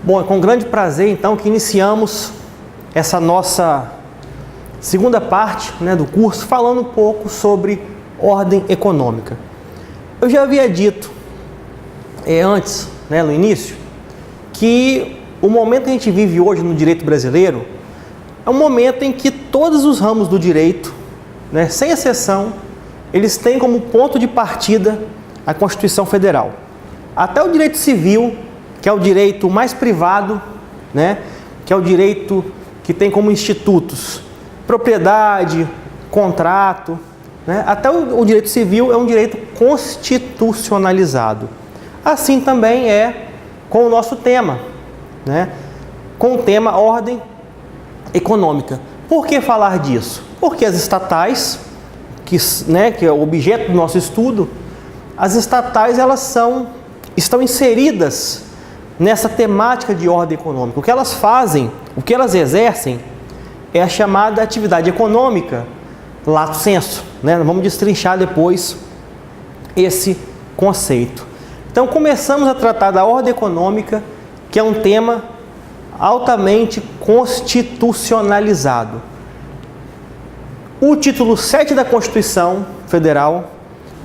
Bom, é com grande prazer então que iniciamos essa nossa segunda parte, do curso, falando um pouco sobre ordem econômica. Eu já havia dito antes, no início, que o momento que a gente vive hoje no direito brasileiro é um momento em que todos os ramos do direito, sem exceção, eles têm como ponto de partida a Constituição Federal. Até o direito civil, que é o direito mais privado, que é o direito que tem como institutos propriedade, contrato, até o direito civil é um direito constitucionalizado. Assim também é com o nosso tema, com o tema ordem econômica. Por que falar disso? Porque as estatais, que é o objeto do nosso estudo, as estatais estão inseridas nessa temática de ordem econômica. O que elas fazem, o que elas exercem é a chamada atividade econômica, lato sensu. Vamos destrinchar depois esse conceito. Então começamos a tratar da ordem econômica, que é um tema altamente constitucionalizado. O título 7 da Constituição Federal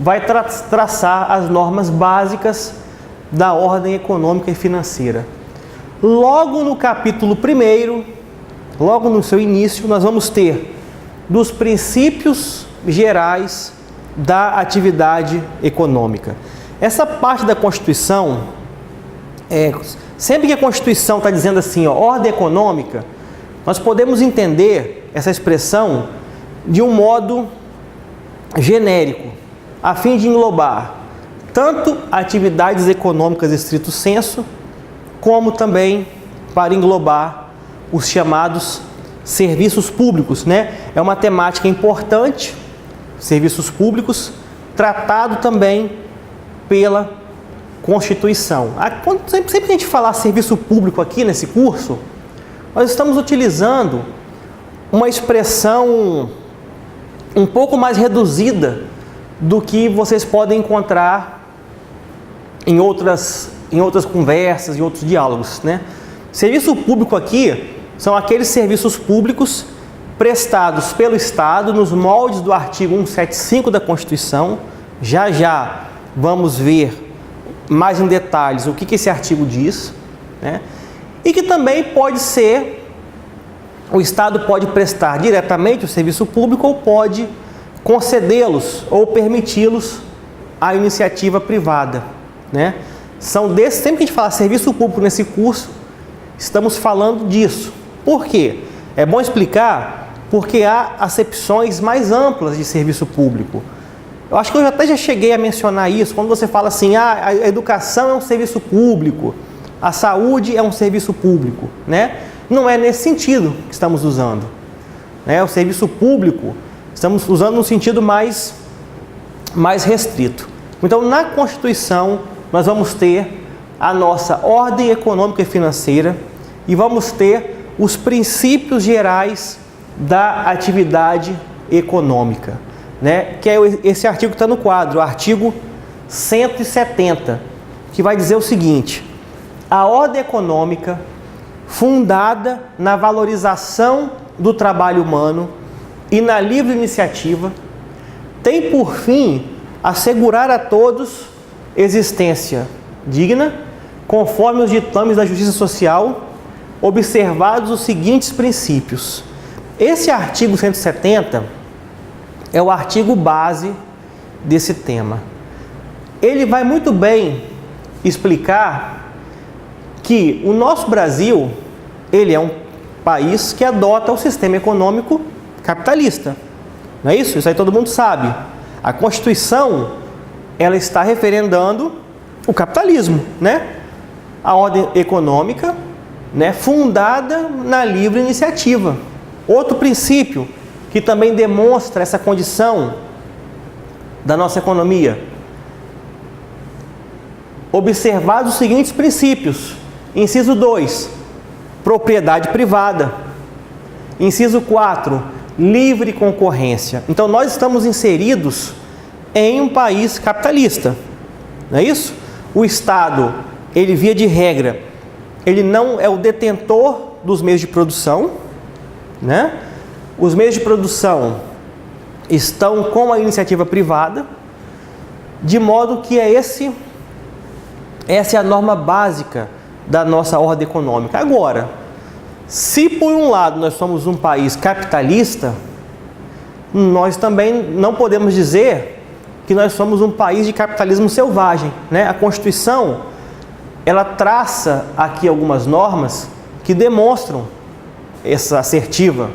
vai traçar as normas básicas da ordem econômica e financeira. Logo no capítulo 1º, logo no seu início, nós vamos ter dos princípios gerais da atividade econômica. Essa parte da Constituição, sempre que a Constituição está dizendo assim, ordem econômica, nós podemos entender essa expressão de um modo genérico, a fim de englobar tanto atividades econômicas estrito sensu, como também para englobar os chamados serviços públicos, É uma temática importante, serviços públicos, tratado também pela Constituição. Sempre que a gente falar serviço público aqui nesse curso, nós estamos utilizando uma expressão um pouco mais reduzida do que vocês podem encontrar em outras conversas, em outros diálogos, Serviço público aqui são aqueles serviços públicos prestados pelo Estado nos moldes do artigo 175 da Constituição. Já vamos ver mais em detalhes o que esse artigo diz, E que também pode ser, o Estado pode prestar diretamente o serviço público ou pode concedê-los ou permiti-los à iniciativa privada, São desses, sempre que a gente fala serviço público nesse curso, estamos falando disso. Por quê? É bom explicar porque há acepções mais amplas de serviço público. Eu acho que eu até já cheguei a mencionar isso, quando você fala assim, a educação é um serviço público, a saúde é um serviço público, Não é nesse sentido que estamos usando, O serviço público, estamos usando no sentido mais restrito. Então, na Constituição, nós vamos ter a nossa ordem econômica e financeira e vamos ter os princípios gerais da atividade econômica, que é esse artigo que está no quadro, o artigo 170, que vai dizer o seguinte: a ordem econômica, fundada na valorização do trabalho humano e na livre iniciativa, tem por fim assegurar a todos existência digna, conforme os ditames da justiça social, observados os seguintes princípios. Esse artigo 170 é o artigo base desse tema. Ele vai muito bem explicar que o nosso Brasil, ele é um país que adota o sistema econômico capitalista. Não é isso? Isso aí todo mundo sabe. A Constituição, ela está referendando o capitalismo, A ordem econômica, fundada na livre iniciativa. Outro princípio que também demonstra essa condição da nossa economia. Observados os seguintes princípios. Inciso 2, propriedade privada. Inciso 4, livre concorrência. Então, nós estamos inseridos em um país capitalista, não é isso? O Estado, ele via de regra, ele não é o detentor dos meios de produção, né? Os meios de produção estão com a iniciativa privada, de modo que essa é a norma básica da nossa ordem econômica. Agora, se por um lado nós somos um país capitalista, nós também não podemos dizer que nós somos um país de capitalismo selvagem, né? A Constituição, ela traça aqui algumas normas que demonstram essa assertiva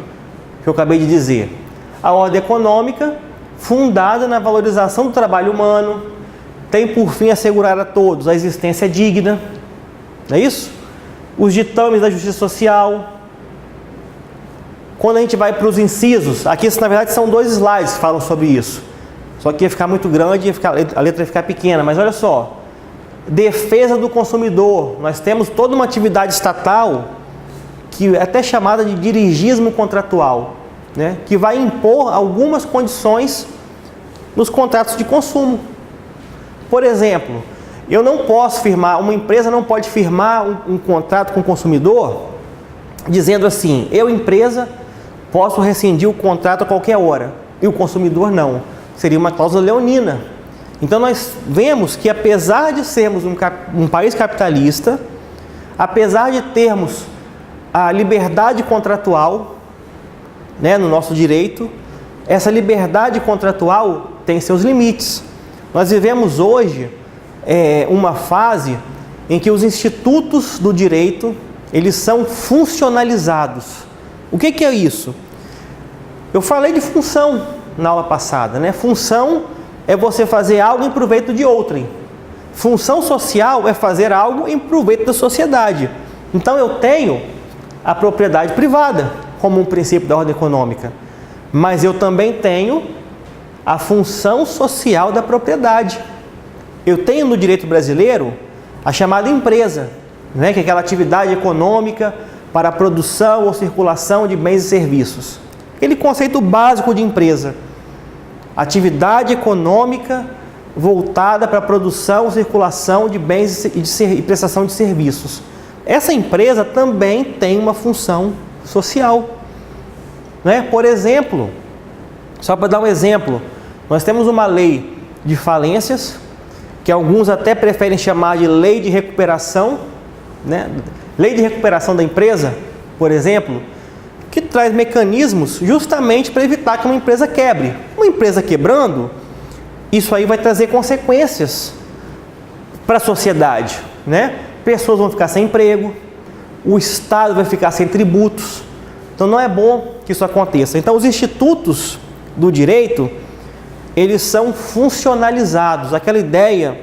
que eu acabei de dizer. A ordem econômica, fundada na valorização do trabalho humano, tem por fim assegurar a todos a existência digna, não é isso? Os ditames da justiça social. Quando a gente vai para os incisos, aqui na verdade são 2 slides que falam sobre isso, só que ia ficar muito grande, a letra ia ficar pequena, mas olha só. Defesa do consumidor. Nós temos toda uma atividade estatal que é até chamada de dirigismo contratual, né? Que vai impor algumas condições nos contratos de consumo. Por exemplo, eu não posso firmar, uma empresa não pode firmar um contrato com o consumidor dizendo assim: eu, empresa, posso rescindir o contrato a qualquer hora, e o consumidor não. Seria uma cláusula leonina. Então nós vemos que, apesar de sermos um país capitalista, apesar de termos a liberdade contratual, né, no nosso direito, essa liberdade contratual tem seus limites. Nós vivemos hoje uma fase em que os institutos do direito, eles são funcionalizados. O que é isso? Eu falei de função na aula passada, né? Função é você fazer algo em proveito de outrem. Função social é fazer algo em proveito da sociedade. Então eu tenho a propriedade privada como um princípio da ordem econômica, mas eu também tenho a função social da propriedade. Eu tenho no direito brasileiro a chamada empresa, né, que é aquela atividade econômica para a produção ou circulação de bens e serviços. Aquele conceito básico de empresa. Atividade econômica voltada para a produção ou circulação de bens e prestação de serviços. Essa empresa também tem uma função social, né? Por exemplo, só para dar um exemplo, nós temos uma lei de falências, que alguns até preferem chamar de lei de recuperação, né? Lei de recuperação da empresa, por exemplo, que traz mecanismos justamente para evitar que uma empresa quebre. Uma empresa quebrando, isso aí vai trazer consequências para a sociedade, né? Pessoas vão ficar sem emprego, o Estado vai ficar sem tributos. Então não é bom que isso aconteça. Então os institutos do direito, eles são funcionalizados. Aquela ideia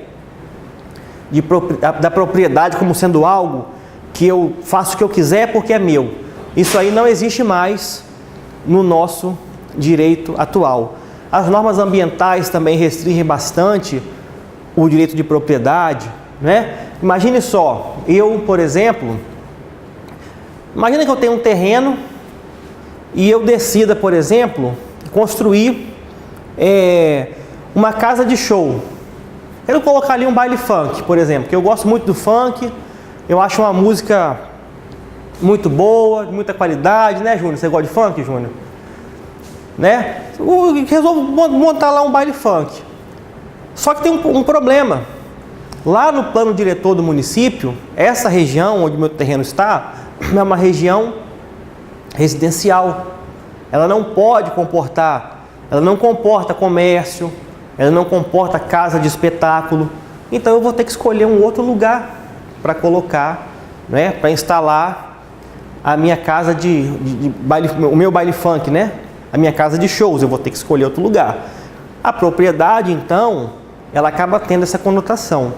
da propriedade como sendo algo que eu faço o que eu quiser porque é meu. Isso aí não existe mais no nosso direito atual. As normas ambientais também restringem bastante o direito de propriedade, né? Imagine só, eu, por exemplo, imagina que eu tenho um terreno e eu decida, por exemplo, construir uma casa de show. Quero colocar ali um baile funk, por exemplo, que eu gosto muito do funk, eu acho uma música muito boa, de muita qualidade, né, Júnior? Você gosta de funk, Júnior? Né? Eu resolvo montar lá um baile funk. Só que tem um problema. Lá no plano diretor do município, essa região onde meu terreno está é uma região residencial. Ela não pode comportar, ela não comporta comércio, ela não comporta casa de espetáculo. Então eu vou ter que escolher um outro lugar para colocar, né, para instalar a minha casa de baile, o meu baile funk, né? A minha casa de shows, eu vou ter que escolher outro lugar. A propriedade, então, ela acaba tendo essa conotação.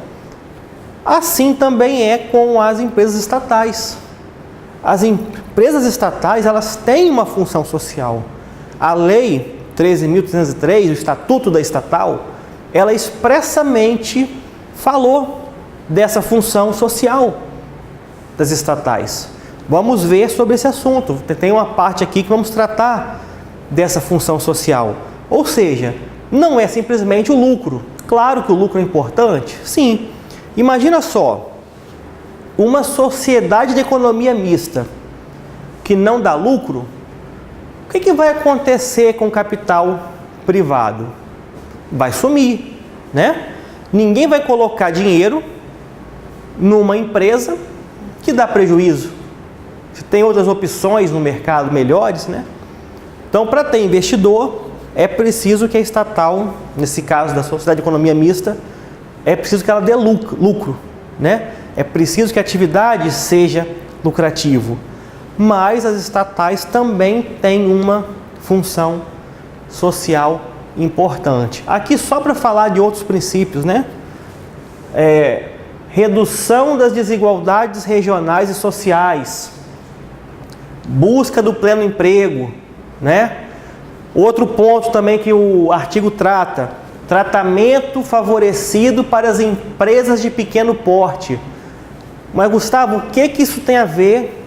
Assim também é com as empresas estatais. As empresas estatais, elas têm uma função social. A Lei 13.303, o Estatuto da Estatal, ela expressamente falou dessa função social das estatais. Vamos ver sobre esse assunto. Tem uma parte aqui que vamos tratar dessa função social. Ou seja, não é simplesmente o lucro. Claro que o lucro é importante, sim. Imagina só, uma sociedade de economia mista que não dá lucro, o que vai acontecer com o capital privado? Vai sumir, né? Ninguém vai colocar dinheiro numa empresa que dá prejuízo. Se tem outras opções no mercado melhores, né? Então, para ter investidor, é preciso que a estatal, nesse caso da sociedade de economia mista, é preciso que ela dê lucro, né? É preciso que a atividade seja lucrativa. Mas as estatais também têm uma função social importante. Aqui só para falar de outros princípios, né? Redução das desigualdades regionais e sociais, busca do pleno emprego, né? Outro ponto também que o artigo trata, tratamento favorecido para as empresas de pequeno porte. Mas, Gustavo, o que isso tem a ver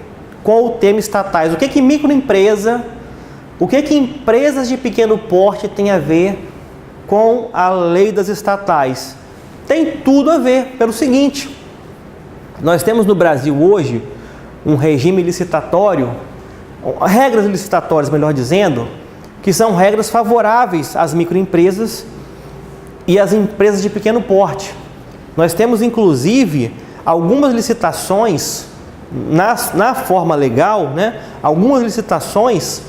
com o tema estatais? O que microempresa, o que empresas de pequeno porte tem a ver com a lei das estatais? Tem tudo a ver, pelo seguinte: nós temos no Brasil hoje um regime licitatório, regras licitatórias, melhor dizendo, que são regras favoráveis às microempresas e às empresas de pequeno porte. Nós temos, inclusive, algumas licitações, na forma legal, né? Algumas licitações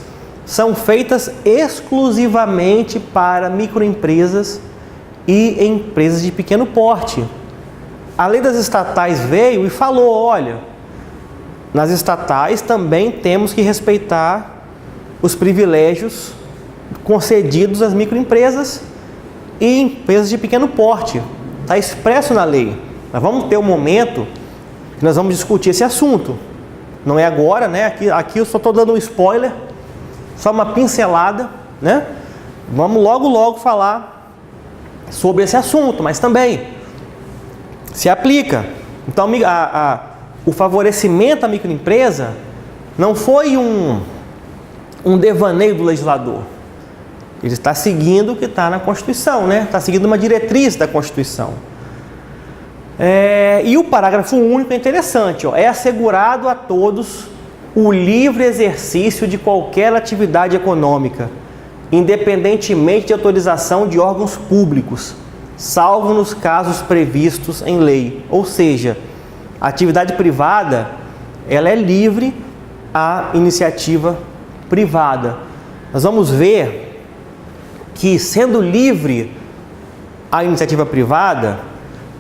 são feitas exclusivamente para microempresas e empresas de pequeno porte. A lei das estatais veio e falou: olha, nas estatais também temos que respeitar os privilégios concedidos às microempresas e empresas de pequeno porte. Está expresso na lei. Nós vamos ter um momento que nós vamos discutir esse assunto. Não é agora, né? Aqui eu só estou dando um spoiler, só uma pincelada, né? Vamos logo falar sobre esse assunto, mas também se aplica. Então, o favorecimento à microempresa não foi um devaneio do legislador. Ele está seguindo o que está na Constituição, né? Está seguindo uma diretriz da Constituição. E o parágrafo único é interessante, ó. É assegurado a todos o livre exercício de qualquer atividade econômica, independentemente de autorização de órgãos públicos, salvo nos casos previstos em lei. Ou seja, a atividade privada, ela é livre à iniciativa privada. Nós vamos ver que, sendo livre a iniciativa privada,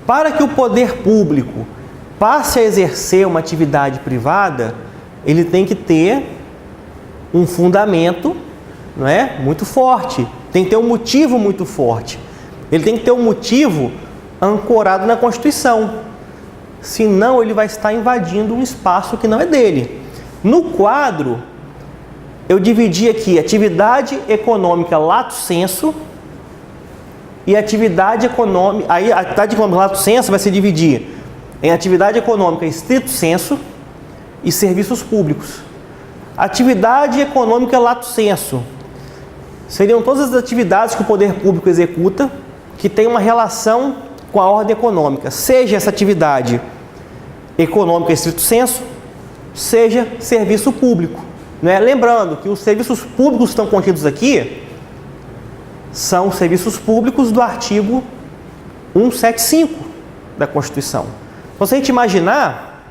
para que o poder público passe a exercer uma atividade privada, ele tem que ter um fundamento, não é, muito forte, tem que ter um motivo muito forte. Ele tem que ter um motivo ancorado na Constituição, senão ele vai estar invadindo um espaço que não é dele. No quadro, eu dividi aqui atividade econômica lato sensu e atividade econômica. Aí a atividade econômica lato sensu vai se dividir em atividade econômica estrito sensu e serviços públicos. Atividade econômica lato sensu seriam todas as atividades que o poder público executa que tem uma relação com a ordem econômica, seja essa atividade econômica estrito sensu, seja serviço público. Né? Lembrando que os serviços públicos que estão contidos aqui são os serviços públicos do artigo 175 da Constituição. Então, se a gente imaginar,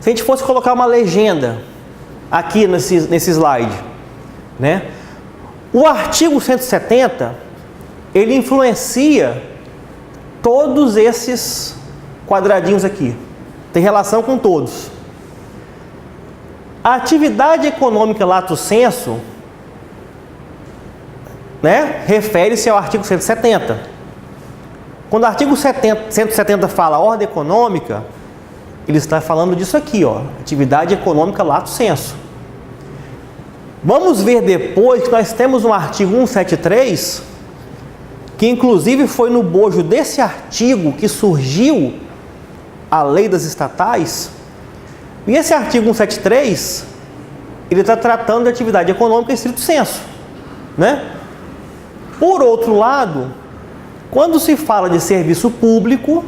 se a gente fosse colocar uma legenda aqui nesse slide, né? O artigo 170, ele influencia todos esses quadradinhos aqui, tem relação com todos. A atividade econômica lato sensu, né, refere-se ao artigo 170. Quando o artigo 170 fala ordem econômica, ele está falando disso aqui, ó, atividade econômica lato sensu. Vamos ver depois que nós temos um artigo 173, que inclusive foi no bojo desse artigo que surgiu a lei das estatais. E esse artigo 173, ele está tratando de atividade econômica em estrito sensu, né? Por outro lado, quando se fala de serviço público,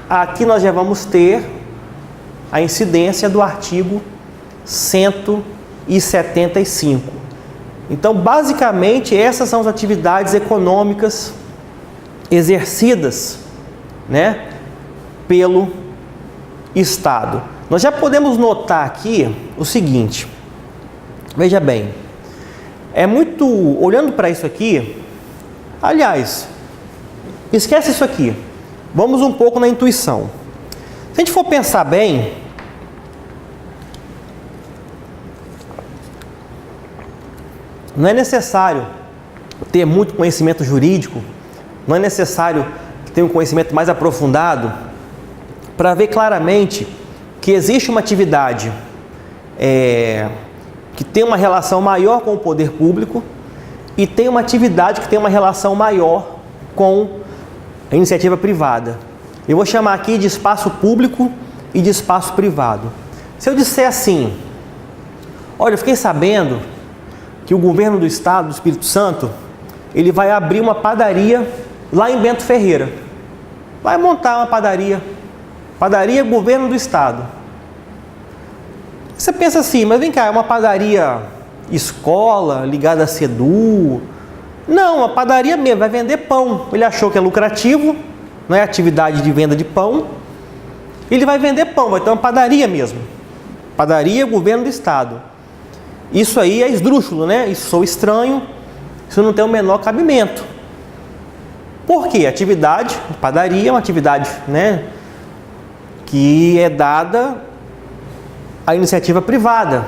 aqui nós já vamos ter a incidência do artigo 175. Então, basicamente, essas são as atividades econômicas exercidas, né, pelo Estado. Nós já podemos notar aqui o seguinte, veja bem, olhando para isso aqui, aliás, esquece isso aqui, vamos um pouco na intuição. Se a gente for pensar bem, não é necessário ter muito conhecimento jurídico, não é necessário ter um conhecimento mais aprofundado para ver claramente que existe uma atividade que tem uma relação maior com o poder público e tem uma atividade que tem uma relação maior com a iniciativa privada. Eu vou chamar aqui de espaço público e de espaço privado. Se eu disser assim, olha, eu fiquei sabendo que o governo do estado do Espírito Santo, ele vai abrir uma padaria lá em Bento Ferreira. Vai montar uma padaria governo do estado. Você pensa assim, mas vem cá, é uma padaria escola, ligada a SEDU? Não, uma padaria mesmo, vai vender pão. Ele achou que é lucrativo, não é atividade de venda de pão. Ele vai vender pão, vai ter uma padaria mesmo. Padaria governo do estado. Isso aí é esdrúxulo, né? Isso sou estranho, isso não tem o menor cabimento. Por quê? Atividade de padaria é uma atividade, né, que é dada à iniciativa privada.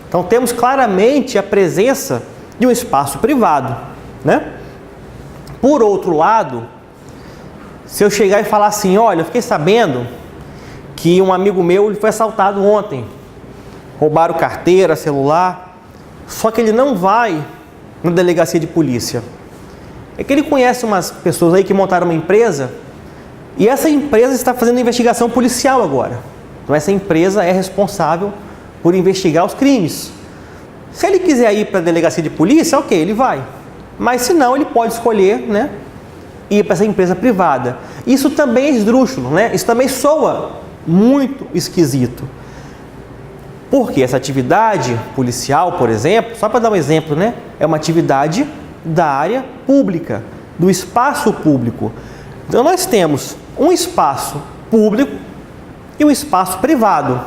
Então temos claramente a presença de um espaço privado, né? Por outro lado, se eu chegar e falar assim, olha, eu fiquei sabendo que um amigo meu foi assaltado ontem, roubaram carteira, celular, só que ele não vai na delegacia de polícia. É que ele conhece umas pessoas aí que montaram uma empresa e essa empresa está fazendo investigação policial agora. Então essa empresa é responsável por investigar os crimes. Se ele quiser ir para a delegacia de polícia, ok, ele vai. Mas se não, ele pode escolher, né, ir para essa empresa privada. Isso também é esdrúxulo, né? Isso também soa muito esquisito. Porque essa atividade policial, por exemplo, só para dar um exemplo, né, é uma atividade da área pública, do espaço público. Então nós temos um espaço público e um espaço privado.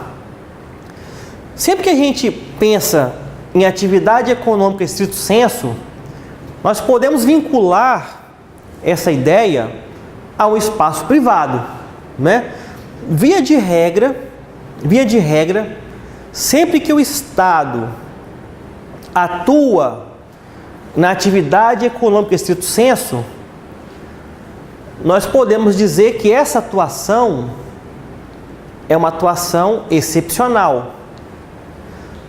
Sempre que a gente pensa em atividade econômica estrito sensu, nós podemos vincular essa ideia ao espaço privado, né? Via de regra, sempre que o Estado atua na atividade econômica estrito sensu, nós podemos dizer que essa atuação é uma atuação excepcional.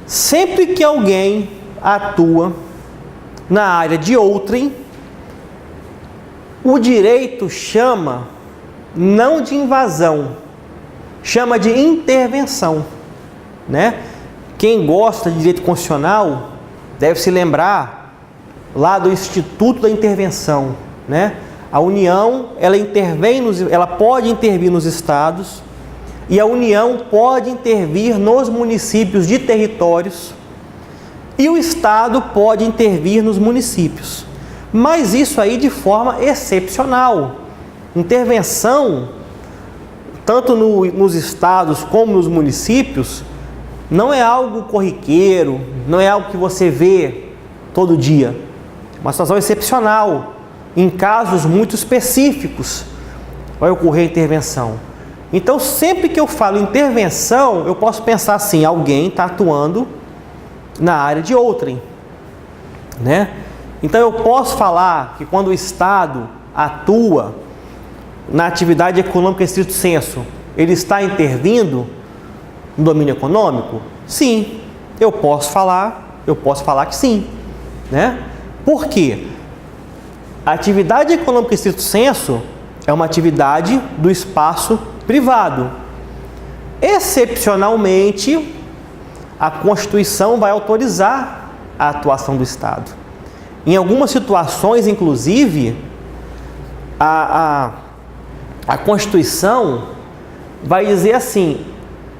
Sempre que alguém atua na área de outrem, o direito chama não de invasão, chama de intervenção, né? Quem gosta de direito constitucional deve se lembrar lá do Instituto da Intervenção, né? A União, ela pode intervir nos estados e a União pode intervir nos municípios de territórios e o Estado pode intervir nos municípios. Mas isso aí de forma excepcional. Intervenção, tanto nos estados como nos municípios, não é algo corriqueiro, não é algo que você vê todo dia. É uma situação excepcional. Em casos muito específicos vai ocorrer intervenção. Então, sempre que eu falo intervenção, eu posso pensar assim, alguém está atuando na área de outrem, né? Então, eu posso falar que quando o Estado atua na atividade econômica estrito sensu, ele está intervindo no domínio econômico? Sim, eu posso falar que sim, né? Por quê? A atividade econômica estrito sensu é uma atividade do espaço privado. Excepcionalmente, a Constituição vai autorizar a atuação do Estado. Em algumas situações, inclusive, a Constituição vai dizer assim,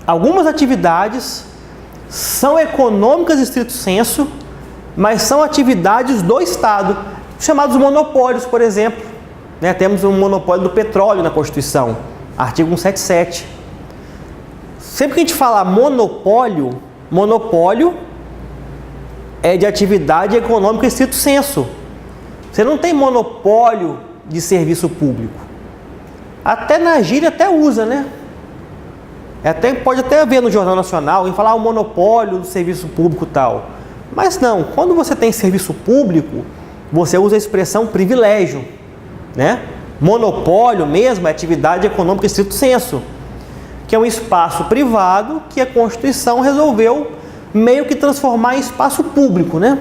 Algumas atividades são econômicas em estrito senso, mas são atividades do Estado, chamados monopólios, por exemplo. Né? Temos um monopólio do petróleo na Constituição, artigo 177. Sempre que a gente fala monopólio, monopólio é de atividade econômica em estrito senso. Você não tem monopólio de serviço público. Até na gíria até usa, né? Pode até ver no Jornal Nacional em falar o monopólio do serviço público e tal. Mas não, quando você tem serviço público, você usa a expressão privilégio, né? Monopólio mesmo é atividade econômica em estrito senso, que é um espaço privado que a Constituição resolveu meio que transformar em espaço público, né?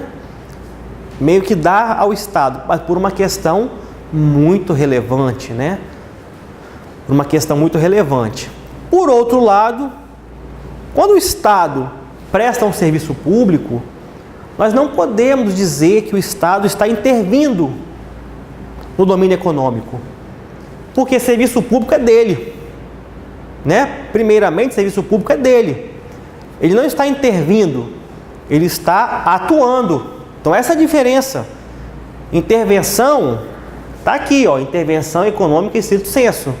Meio que dar ao Estado, mas por uma questão muito relevante, né? Por uma questão muito relevante. Por outro lado, quando o Estado presta um serviço público, nós não podemos dizer que o Estado está intervindo no domínio econômico, porque serviço público é dele, né? Primeiramente, serviço público é dele. Ele não está intervindo, ele está atuando. Então, essa é a diferença. Intervenção, está aqui, ó, intervenção econômica em estrito senso.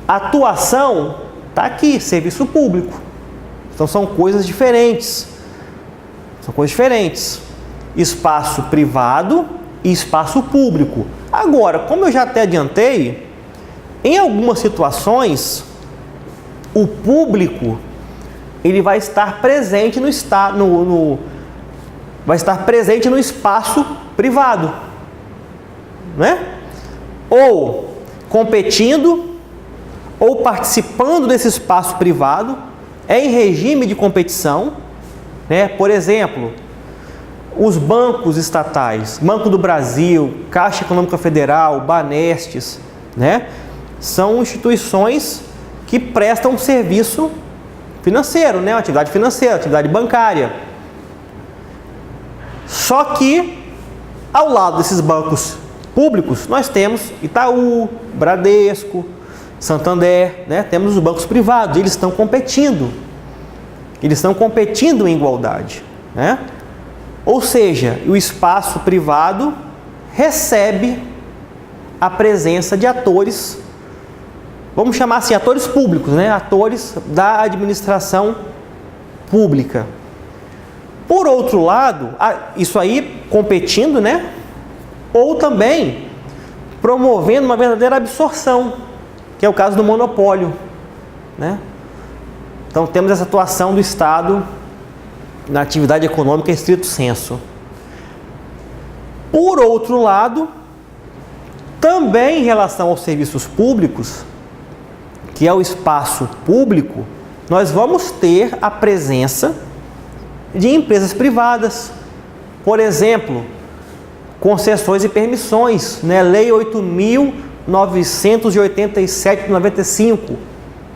Atuação, está aqui, serviço público. Então, são coisas diferentes. São coisas diferentes. Espaço privado e espaço público. Agora, como eu já até adiantei, em algumas situações, o público ele vai estar presente vai estar presente no espaço privado, né? Ou competindo, ou participando desse espaço privado, em regime de competição, né? Por exemplo, os bancos estatais, Banco do Brasil, Caixa Econômica Federal, Banestes, né? São instituições que prestam serviço financeiro, né? Uma atividade financeira, atividade bancária. Só que, ao lado desses bancos públicos, nós temos Itaú, Bradesco, Santander, né? Temos os bancos privados, eles estão competindo. Eles estão competindo em igualdade, né? Ou seja, o espaço privado recebe a presença de atores, vamos chamar assim, atores públicos, né? Atores da administração pública. Por outro lado, isso aí competindo, né? Ou também promovendo uma verdadeira absorção, que é o caso do monopólio, né? Então temos essa atuação do Estado na atividade econômica em estrito senso. Por outro lado, também em relação aos serviços públicos, que é o espaço público, nós vamos ter a presença de empresas privadas. Por exemplo, concessões e permissões, né? Lei 8.987 de 95,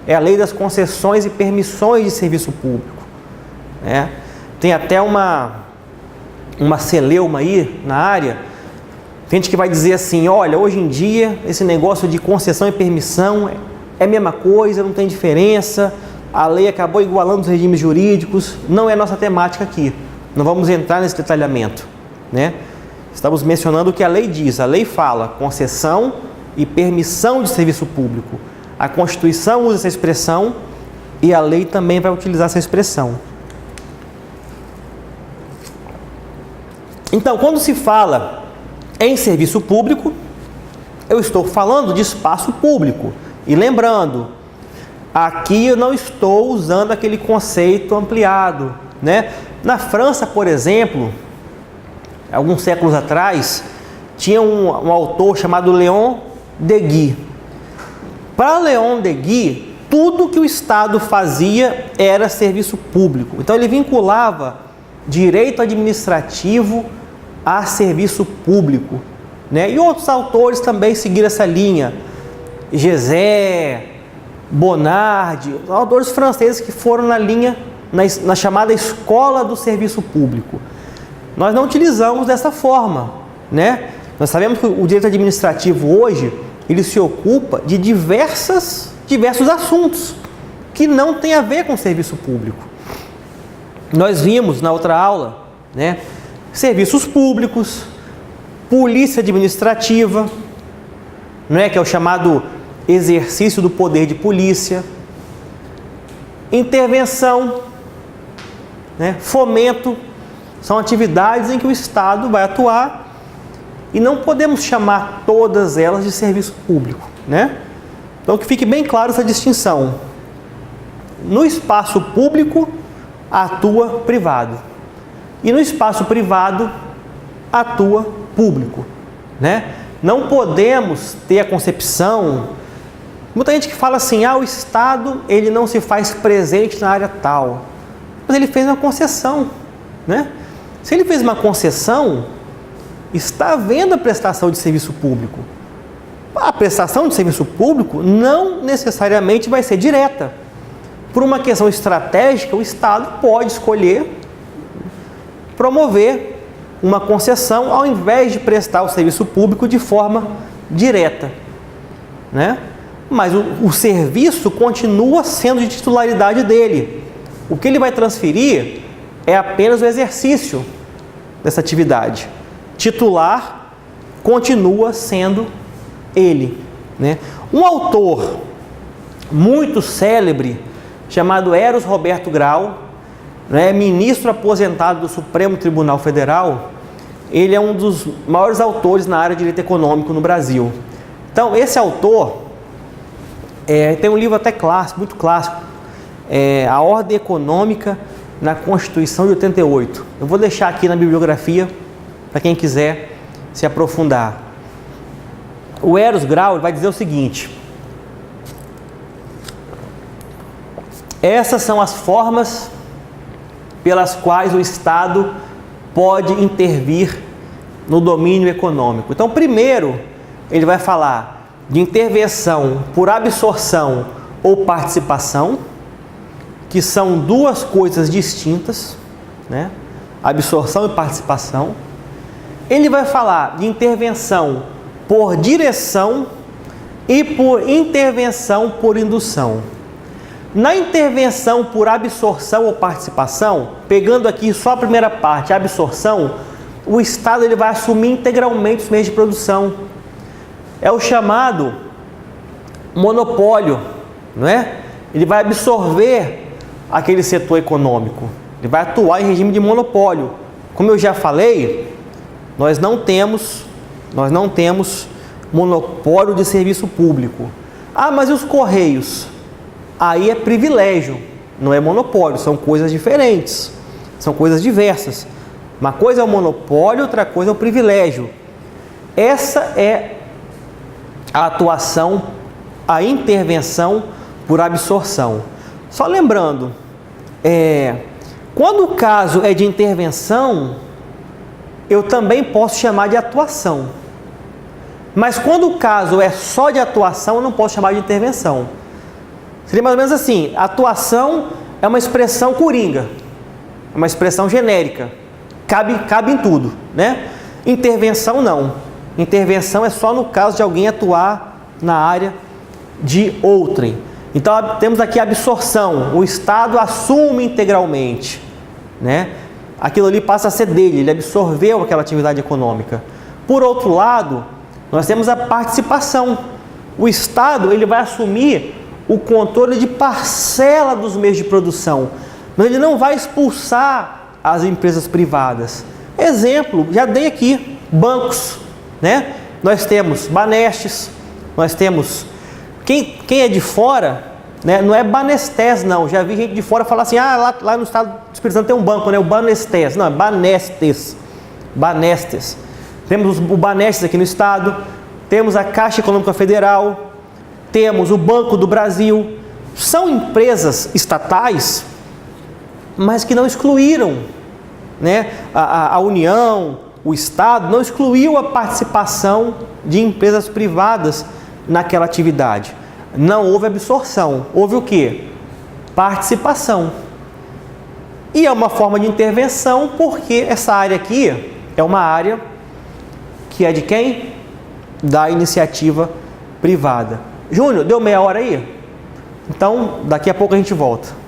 é a lei das concessões e permissões de serviço público, né? Tem até uma celeuma aí na área, gente que vai dizer assim, olha, hoje em dia esse negócio de concessão e permissão é a mesma coisa, não tem diferença, a lei acabou igualando os regimes jurídicos. Não é nossa temática aqui, não vamos entrar nesse detalhamento, né? Estamos mencionando o que a lei diz. A lei fala concessão e permissão de serviço público. A Constituição usa essa expressão e a lei também vai utilizar essa expressão. Então, quando se fala em serviço público, eu estou falando de espaço público. E lembrando, aqui eu não estou usando aquele conceito ampliado, né? Na França, por exemplo, alguns séculos atrás, tinha um autor chamado Léon Deguy. Para Léon Deguy, tudo que o Estado fazia era serviço público. Então ele vinculava direito administrativo a serviço público, né? E outros autores também seguiram essa linha. Gezé, Bonnard, autores franceses que foram na linha, na chamada escola do serviço público. Nós não utilizamos dessa forma, né? Nós sabemos que o direito administrativo hoje, ele se ocupa de diversos assuntos que não tem a ver com serviço público. Nós vimos na outra aula, né, serviços públicos, polícia administrativa, não é, que é o chamado exercício do poder de polícia, intervenção, né, fomento, são atividades em que o Estado vai atuar e não podemos chamar todas elas de serviço público, né? Então que fique bem claro essa distinção. No espaço público atua privado e no espaço privado atua público, né? Não podemos ter a concepção, muita gente que fala assim, o Estado ele não se faz presente na área tal, mas ele fez uma concessão, né? Se ele fez uma concessão, está havendo a prestação de serviço público. A prestação de serviço público não necessariamente vai ser direta. Por uma questão estratégica, o Estado pode escolher promover uma concessão ao invés de prestar o serviço público de forma direta, né? Mas o serviço continua sendo de titularidade dele. O que ele vai transferir é apenas o exercício dessa atividade. Titular continua sendo ele, né? Um autor muito célebre chamado Eros Roberto Grau, né, ministro aposentado do Supremo Tribunal Federal, ele é um dos maiores autores na área de direito econômico no Brasil. Então, esse autor tem um livro até clássico, muito clássico, A Ordem Econômica na Constituição de 88. Eu vou deixar aqui na bibliografia para quem quiser se aprofundar. O Eros Grau vai dizer o seguinte: essas são as formas pelas quais o Estado pode intervir no domínio econômico. Então, primeiro, ele vai falar de intervenção por absorção ou participação, que são duas coisas distintas, né? Absorção e participação. Ele vai falar de intervenção por direção e por intervenção por indução. Na intervenção por absorção ou participação, pegando aqui só a primeira parte, a absorção, o Estado ele vai assumir integralmente os meios de produção. É o chamado monopólio, não é? Ele vai absorver aquele setor econômico, ele vai atuar em regime de monopólio. Como eu já falei, nós não temos monopólio de serviço público. Mas e os Correios? Aí é privilégio, não é monopólio, são coisas diferentes, são coisas diversas. Uma coisa é o monopólio, outra coisa é o privilégio. Essa é a atuação, a intervenção por absorção. Só lembrando, quando o caso é de intervenção, eu também posso chamar de atuação. Mas quando o caso é só de atuação, eu não posso chamar de intervenção. Seria mais ou menos assim: atuação é uma expressão coringa, é uma expressão genérica, cabe em tudo, né? Intervenção não. Intervenção é só no caso de alguém atuar na área de outrem. Então temos aqui a absorção, o Estado assume integralmente, né? Aquilo ali passa a ser dele, ele absorveu aquela atividade econômica. Por outro lado, nós temos a participação. O Estado ele vai assumir o controle de parcela dos meios de produção, mas ele não vai expulsar as empresas privadas. Exemplo, já dei aqui, bancos, né? Nós temos Banestes, nós temos... Quem é de fora, né? Não é Banestes não, já vi gente de fora falar assim, lá no estado do Espírito Santo tem um banco, né? O Banestes, não, é Banestes. Temos o Banestes aqui no estado, temos a Caixa Econômica Federal, temos o Banco do Brasil. São empresas estatais, mas que não excluíram, né? A União, o Estado, não excluiu a participação de empresas privadas naquela atividade. Não houve absorção. Houve o quê? Participação. E é uma forma de intervenção, porque essa área aqui é uma área que é de quem? Da iniciativa privada. Júnior, deu meia hora aí? Então, daqui a pouco a gente volta.